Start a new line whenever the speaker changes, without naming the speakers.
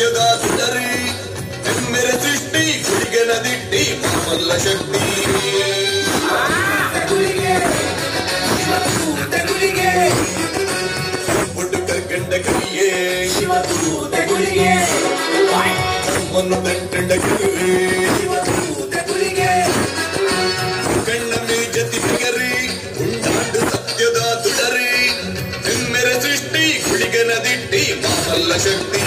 ಸತ್ಯದ ಸುಡರಿ ಎಮ್ಮೆರೆ ಸೃಷ್ಟಿ ಗುಳಿಗೆನ ದಿಟ್ಟಿ ಮಾಮಲ್ಲ ಶಕ್ತಿ ಹುಡುಕ ಗಂಡ ಕೈಯೇ ಮಣ್ಣು ತಂಡ ಕೈಯೇ ಕಣ್ಣ ಮೇಜತಿ ಬಿಗರಿ ಉಂಟಾಂಡು ಸತ್ಯದ ತುಡರಿ ಎಮ್ಮೆರೆ ಸೃಷ್ಟಿ ಗುಳಿಗೆನ ದಿಟ್ಟಿ ಮಾಮಲ್ಲ ಶಕ್ತಿ